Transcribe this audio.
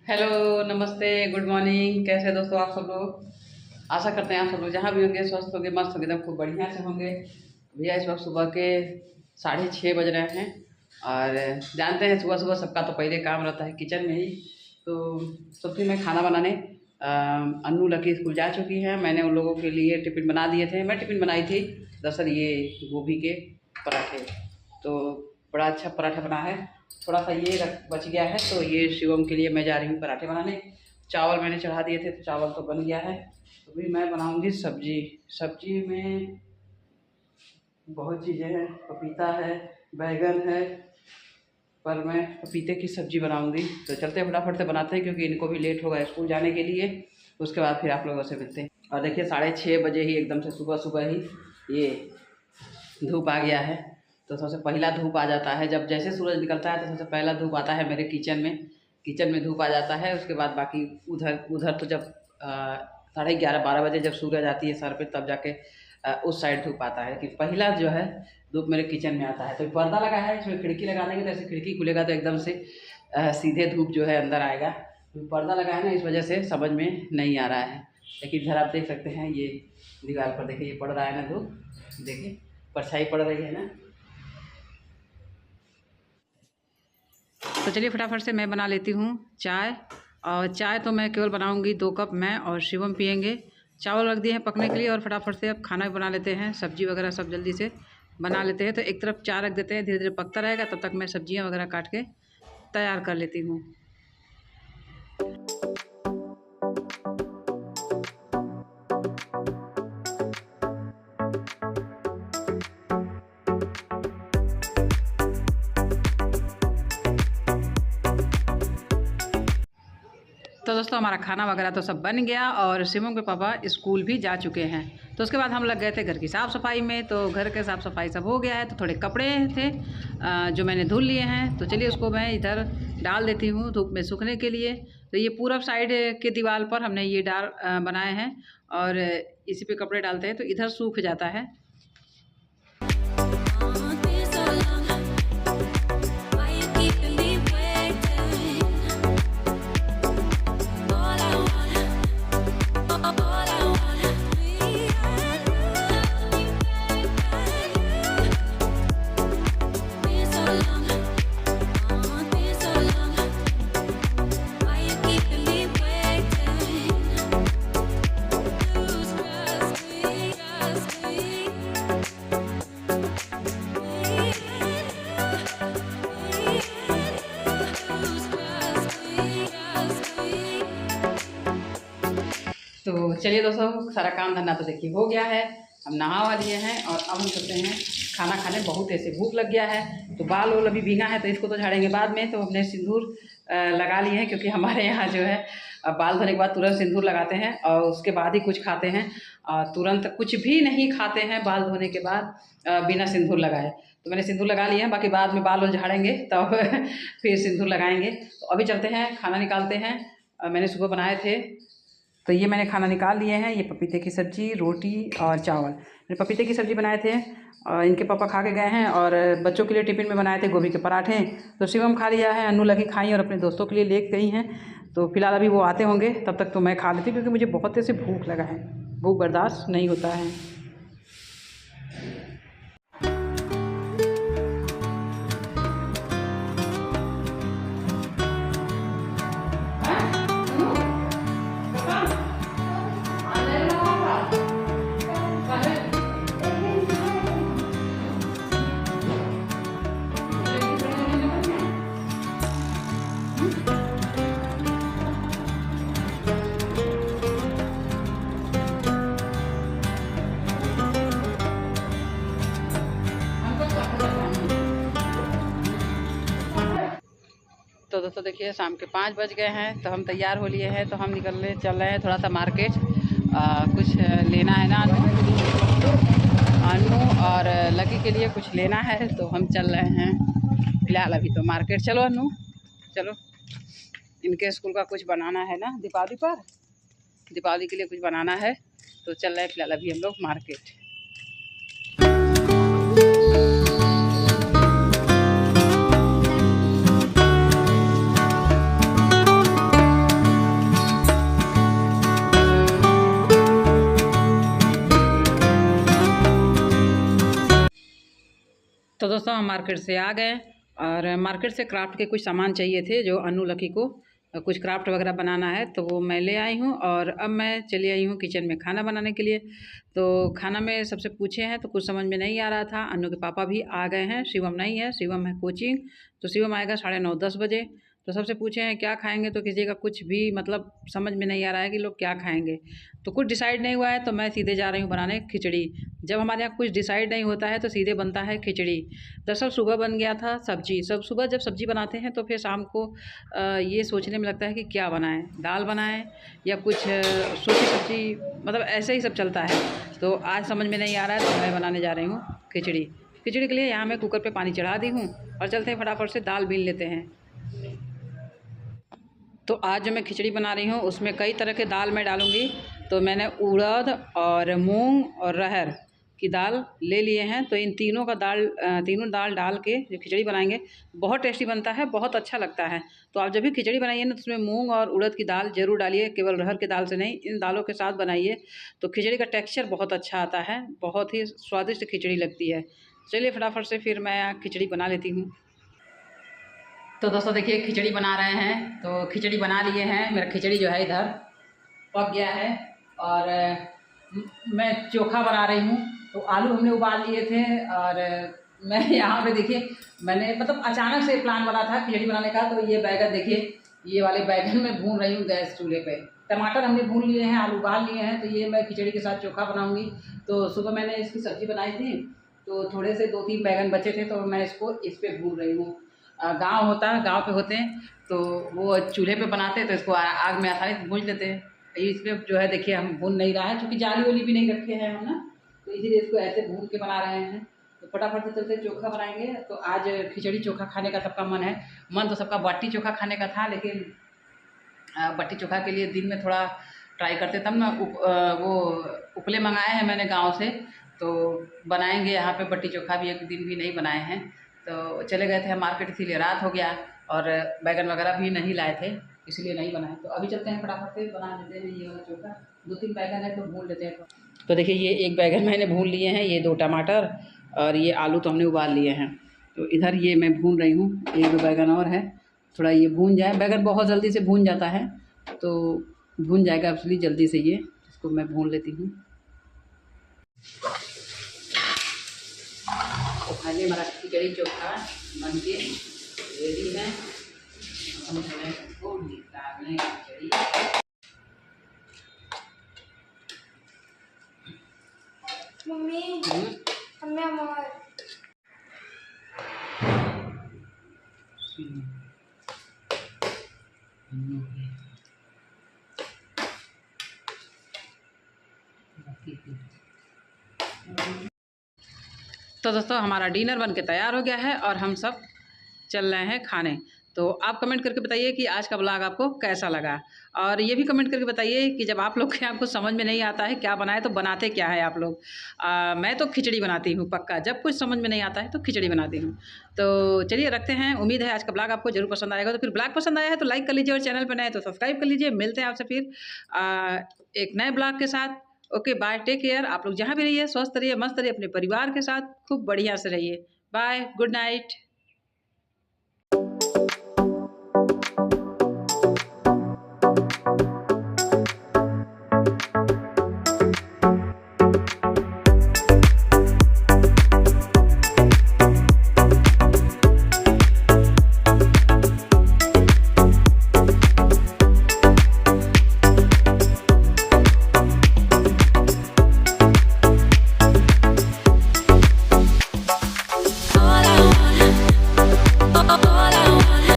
Hello, नमस्ते, good morning. कैसे हैं दोस्तों आप सब लोग। आशा करते हैं आप सब लोग जहाँ भी होंगे स्वस्थ होंगे, मस्त होंगे, एकदम खूब बढ़िया से होंगे। भैया इस वक्त सुबह के 6:30 बज रहे हैं और जानते हैं सुबह सुबह सबका तो पहले काम रहता है किचन में ही। तो सबसे मैं खाना बनाने अन्नू लकी स्कूल जा चुकी है। मैंने उन लोगों के लिए टिफ़िन बना दिए थे। मैं टिफ़िन बनाई थी दरअसल ये गोभी के पराठे। तो बड़ा अच्छा पराठा बना है। थोड़ा सा ये बच गया है तो ये शिवम के लिए मैं जा रही हूँ पराठे बनाने। चावल मैंने चढ़ा दिए थे तो चावल तो बन गया है। तो भी मैं बनाऊँगी सब्जी। सब्जी में बहुत चीज़ें हैं, पपीता है, बैगन है, पर मैं पपीते की सब्ज़ी बनाऊँगी। तो चलते हैं फटाफट से बनाते हैं क्योंकि इनको भी लेट होगा स्कूल जाने के लिए। उसके बाद फिर आप लोगों से मिलते हैं। और देखिए 6:30 बजे ही एकदम से सुबह सुबह ही ये धूप आ गया है। तो सबसे पहला धूप आ जाता है जब जैसे सूरज निकलता है तो सबसे पहला धूप आता है मेरे किचन में धूप आ जाता है। उसके बाद बाकी उधर उधर तो जब 11:30-12 बजे जब सूरज आती है सर पे तब जाके उस साइड धूप आता है। लेकिन पहला जो है धूप मेरे किचन में आता है। तो पर्दा लगा है, इसमें खिड़की लगा देंगे तो ऐसे खिड़की खुलेगा तो एकदम से सीधे धूप जो है अंदर आएगा। तो पर्दा लगा है ना, इस वजह से समझ में नहीं आ रहा है। लेकिन इधर आप देख सकते हैं ये दीवार पर देखिए ये पड़ रहा है ना धूप, देखिए परछाई पड़ रही है ना। तो चलिए फटाफट से मैं बना लेती हूँ चाय। और चाय तो मैं केवल बनाऊँगी 2 कप, मैं और शिवम पियेंगे। चावल रख दिए हैं पकने के लिए और फटाफट से अब खाना भी बना लेते हैं। सब्जी वगैरह सब जल्दी से बना लेते हैं। तो एक तरफ चाय रख देते हैं, धीरे धीरे पकता रहेगा, तब तक मैं सब्जियाँ वगैरह काट के तैयार कर लेती हूँ। तो दोस्तों हमारा खाना वगैरह तो सब बन गया और शिवम के पापा स्कूल भी जा चुके हैं। तो उसके बाद हम लग गए थे घर की साफ़ सफाई में। तो घर के साफ़ सफाई सब हो गया है। तो थोड़े कपड़े थे जो मैंने धुल लिए हैं। तो चलिए उसको मैं इधर डाल देती हूँ धूप में सूखने के लिए। तो ये पूरब साइड के दीवार पर हमने ये बनाए हैं और इसी पे कपड़े डालते हैं तो इधर सूख जाता है। तो चलिए दोस्तों सारा काम धंधा तो देखिए हो गया है। हम नहा लिए हैं और अब हम चलते हैं खाना खाने। बहुत ऐसे भूख लग गया है। तो बाल वाल अभी भीगा है तो इसको तो झाड़ेंगे बाद में। तो हमने सिंदूर लगा लिए हैं क्योंकि हमारे यहाँ जो है बाल धोने के बाद तुरंत सिंदूर लगाते हैं और उसके बाद ही कुछ खाते हैं। तुरंत कुछ भी नहीं खाते हैं बाल धोने के बाद बिना सिंदूर लगाए। तो मैंने सिंदूर लगा लिए हैं, बाकी बाद में बाल वाल झाड़ेंगे तब फिर सिंदूर लगाएंगे। तो अभी चलते हैं खाना निकालते हैं। मैंने सुबह बनाए थे तो ये मैंने खाना निकाल लिए हैं। ये पपीते की सब्ज़ी, रोटी और चावल। मैंने पपीते की सब्ज़ी बनाए थे और इनके पापा खा के गए हैं। और बच्चों के लिए टिफ़िन में बनाए थे गोभी के पराठे। तो शिवम खा लिया है, अन्नू लकी खाई और अपने दोस्तों के लिए ले गई हैं। तो फिलहाल अभी वो आते होंगे, तब तक तो मैं खा लेती क्योंकि मुझे बहुत ऐसे भूख लगा है। भूख बर्दाश्त नहीं होता है। तो दोस्तों देखिए शाम के 5 बज गए हैं। तो हम तैयार हो लिए हैं। तो हम चल रहे हैं थोड़ा सा मार्केट। कुछ लेना है ना अन्नू और लकी के लिए कुछ लेना है। तो हम चल रहे हैं फिलहाल अभी तो मार्केट। चलो अन्नू चलो, इनके स्कूल का कुछ बनाना है ना दीपावली के लिए कुछ बनाना है। तो चल रहे हैं फिलहाल अभी हम लोग मार्केट। दोस्तों हम मार्केट से आ गए और मार्केट से क्राफ्ट के कुछ सामान चाहिए थे जो अनु लकी को कुछ क्राफ्ट वगैरह बनाना है, तो वो मैं ले आई हूँ। और अब मैं चली आई हूँ किचन में खाना बनाने के लिए। तो खाना में सबसे पूछे हैं तो कुछ समझ में नहीं आ रहा था। अनु के पापा भी आ गए हैं, शिवम नहीं है, शिवम है कोचिंग। तो शिवम आएगा 9:30-10 बजे। तो सबसे पूछे हैं क्या खाएंगे, तो किसी का कुछ भी मतलब समझ में नहीं आ रहा है कि लोग क्या खाएंगे। तो कुछ डिसाइड नहीं हुआ है, तो मैं सीधे जा रही हूँ बनाने खिचड़ी। जब हमारे यहाँ कुछ डिसाइड नहीं होता है तो सीधे बनता है खिचड़ी। दरअसल सुबह बन गया था सब्जी, सब सुबह जब सब्जी बनाते हैं तो फिर शाम को ये सोचने में लगता है कि क्या बनाएं, दाल बनाएं या कुछ सूखी सब्जी, मतलब ऐसे ही सब चलता है। तो आज समझ में नहीं आ रहा है तो मैं बनाने जा रही हूँ खिचड़ी। खिचड़ी के लिए यहाँ मैं कुकर पे पानी चढ़ा दी हूँ और चलते हैं फटाफट से दाल बीन लेते हैं। तो आज जो मैं खिचड़ी बना रही हूँ उसमें कई तरह के दाल मैं डालूँगी। तो मैंने उड़द और मूंग और अरहर की दाल ले लिए हैं। तो इन तीनों का तीनों दाल डाल के जो खिचड़ी बनाएंगे बहुत टेस्टी बनता है, बहुत अच्छा लगता है। तो आप जब भी खिचड़ी बनाइए ना तो उसमें मूंग और उड़द की दाल ज़रूर डालिए, केवल अरहर की दाल से नहीं, इन दालों के साथ बनाइए तो खिचड़ी का टेक्स्चर बहुत अच्छा आता है, बहुत ही स्वादिष्ट खिचड़ी लगती है। चलिए फटाफट से फिर मैं खिचड़ी बना लेती हूँ। तो दोस्तों देखिए खिचड़ी बना रहे हैं। तो खिचड़ी बना लिए हैं, मेरा खिचड़ी जो है इधर पक गया है। और मैं चोखा बना रही हूँ। तो आलू हमने उबाल लिए थे और मैं यहाँ पे देखिए मैंने मतलब अचानक से प्लान बना था खिचड़ी बनाने का। तो ये बैगन देखिए, ये वाले बैगन मैं भून रही हूँ गैस चूल्हे पे। टमाटर हमने भून लिए हैं, आलू उबाल लिए हैं। तो ये मैं खिचड़ी के साथ चोखा बनाऊँगी। तो सुबह मैंने इसकी सब्ज़ी बनाई थी, तो थोड़े से 2-3 बैगन बचे थे तो मैं इसको इस पर भून रही हूँ। गांव पे होते हैं तो वो चूल्हे पे बनाते हैं तो इसको आग में आसानी से भून लेते हैं। इसमें जो है देखिए हम भून नहीं रहा है क्योंकि जाली वाली भी नहीं रखे हैं हम ना, तो इसीलिए इसको ऐसे भून के बना रहे हैं। तो फटाफट से चलते चोखा बनाएंगे। तो आज खिचड़ी चोखा खाने का सबका मन है। मन तो सबका बाटी चोखा खाने का था, लेकिन बाटी चोखा के लिए दिन में थोड़ा ट्राई करते तब ना। वो उपले मंगाए हैं मैंने गाँव से, तो बनाएंगे यहाँ पे बाटी चोखा भी। एक दिन भी नहीं बनाए हैं, तो चले गए थे मार्केट, इसीलिए रात हो गया और बैगन वगैरह भी नहीं लाए थे, इसलिए नहीं बनाए। तो अभी चलते हैं फटाफट से बना लेते हैं ये वाला चोखा। 2-3 बैगन है तो भून लेते हैं। तो देखिए ये एक बैगन मैंने भून लिए हैं, ये 2 टमाटर और ये आलू तो हमने उबाल लिए हैं। तो इधर ये मैं भून रही हूँ, 1-2 बैगन और है, थोड़ा ये भून जाए। बैगन बहुत जल्दी से भून जाता है तो भून जाएगा इसलिए जल्दी से ये इसको मैं भून लेती हूँ। तो फाइनली हमारा खिचड़ी चोखा बन के रेडी है। हम इसको निकालने खिचड़ी। मम्मी हमें हमार तो दोस्तों हमारा डिनर बन के तैयार हो गया है और हम सब चल रहे हैं खाने। तो आप कमेंट करके बताइए कि आज का ब्लॉग आपको कैसा लगा, और ये भी कमेंट करके बताइए कि जब आप लोग के आपको समझ में नहीं आता है क्या बनाए तो बनाते क्या है आप लोग। मैं तो खिचड़ी बनाती हूँ पक्का, जब कुछ समझ में नहीं आता है तो खिचड़ी बनाती हूँ। तो चलिए रखते हैं, उम्मीद है आज का ब्लॉग आपको जरूर पसंद आएगा। तो फिर ब्लॉग पसंद आया है तो लाइक कर लीजिए और चैनल पर नए तो सब्सक्राइब कर लीजिए। मिलते हैं आपसे फिर एक नए ब्लॉग के साथ। Okay bye, take care. आप लोग जहाँ भी रहिए स्वस्थ रहिए, मस्त रहिए, अपने परिवार के साथ खूब बढ़िया से रहिए। Bye, good night.